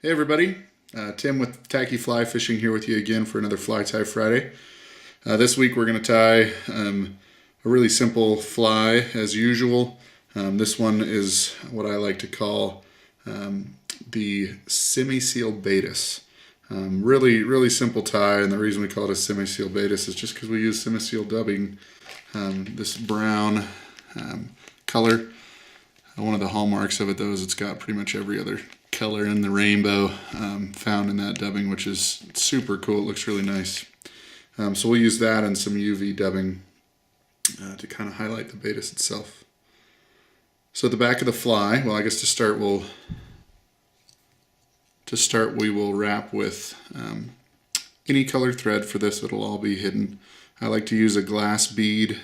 Hey everybody, Tim with Tacky Fly Fishing here with you again for another Fly Tie Friday. This week we're going to tie a really simple fly as usual. This one is what I like to call the Simi Seal Betis. Really simple tie, and the reason we call it a Simi Seal Betis is just because we use Simi Seal dubbing. This brown color, one of the hallmarks of it though is it's got pretty much every other color in the rainbow found in that dubbing, which is super cool. It looks really nice. So we'll use that and some UV dubbing to kind of highlight the Baetis itself. So at the back of the fly, well, I guess to start we will wrap with any color thread for this. It'll all be hidden. I like to use a glass bead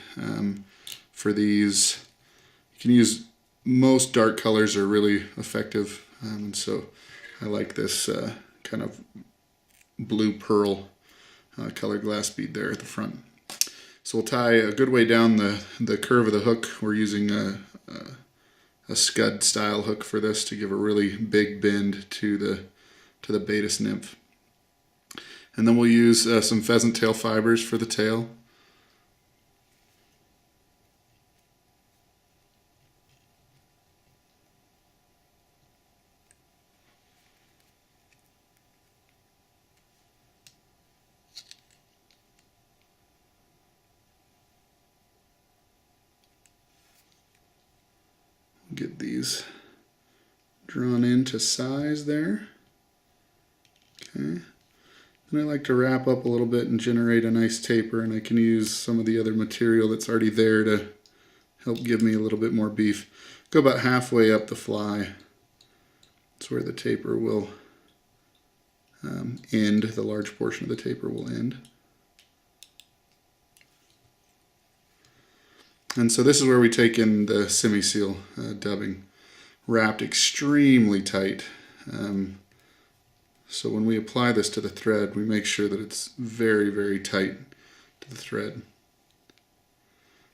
for these. You can use most dark colors are really effective. And so I like this kind of blue pearl color glass bead there at the front. So we'll tie a good way down the curve of the hook. We're using a scud style hook for this to give a really big bend to the Baetis nymph. And then we'll use some pheasant tail fibers for the tail. Get these drawn into size there. Okay. And I like to wrap up a little bit and generate a nice taper, and I can use some of the other material that's already there to help give me a little bit more beef. Go about halfway up the fly. That's where the taper will end. The large portion of the taper will end. And so this is where we take in the Simi Seal dubbing, wrapped extremely tight. So when we apply this to the thread, we make sure that it's very tight to the thread.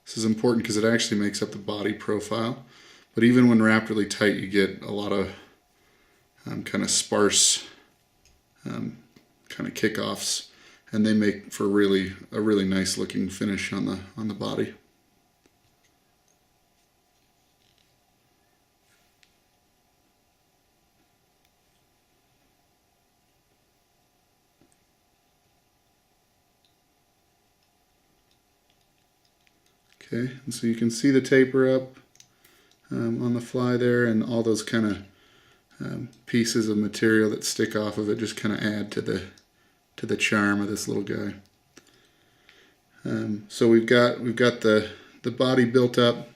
This is important because it actually makes up the body profile. But even when wrapped really tight, you get a lot of kind of sparse kind of kickoffs, and they make for a really nice looking finish on the body. Okay, and so you can see the taper up on the fly there, and all those kind of pieces of material that stick off of it just kind of add to the charm of this little guy. So we've got the body built up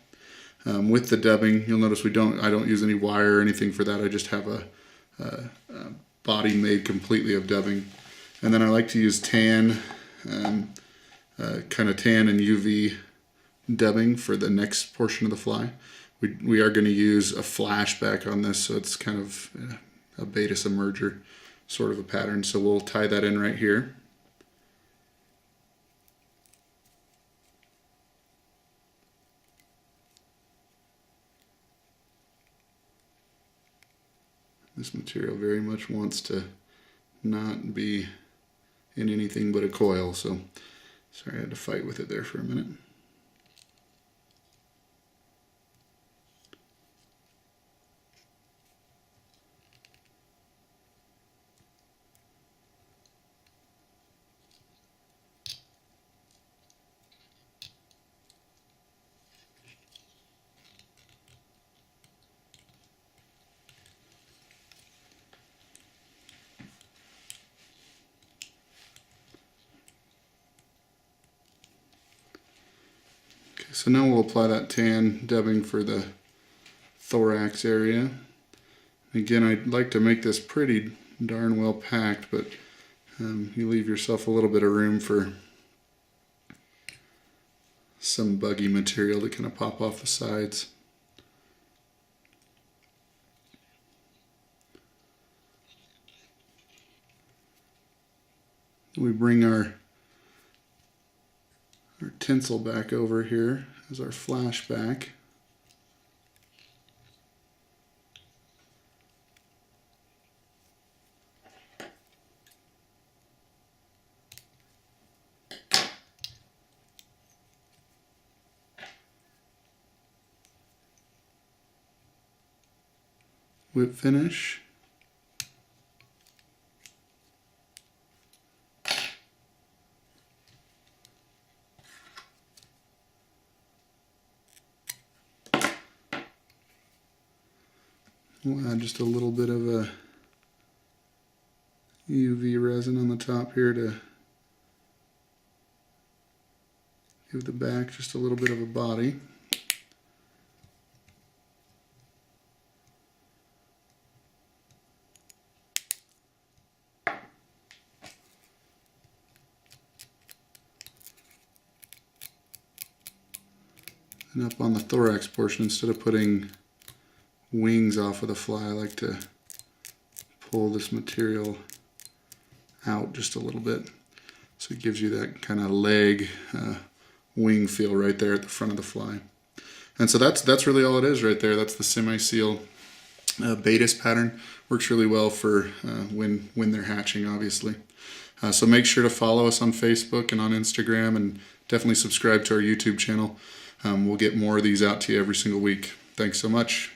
with the dubbing. You'll notice I don't use any wire or anything for that. I just have a body made completely of dubbing, and then I like to use tan, kind of tan and UV dubbing for the next portion of the fly. We are going to use a flashback on this, so it's kind of a Baetis emerger sort of a pattern. So we'll tie that in right here. This material very much wants to not be in anything but a coil, so sorry I had to fight with it there for a minute. So now we'll apply that tan dubbing for the thorax area. Again, I'd like to make this pretty darn well packed, but you leave yourself a little bit of room for some buggy material to kind of pop off the sides. We bring our tinsel back over here as our flashback. whip finish. We'll add just a little bit of a UV resin on the top here to give the back just a little bit of a body. And up on the thorax portion, instead of putting wings off of the fly, I like to pull this material out just a little bit. So it gives you that kind of leg wing feel right there at the front of the fly. And so that's really all it is right there. That's the Simi Seal Betis pattern. Works really well for when they're hatching, obviously. So make sure to follow us on Facebook and on Instagram, and definitely subscribe to our YouTube channel. We'll get more of these out to you every single week. Thanks so much.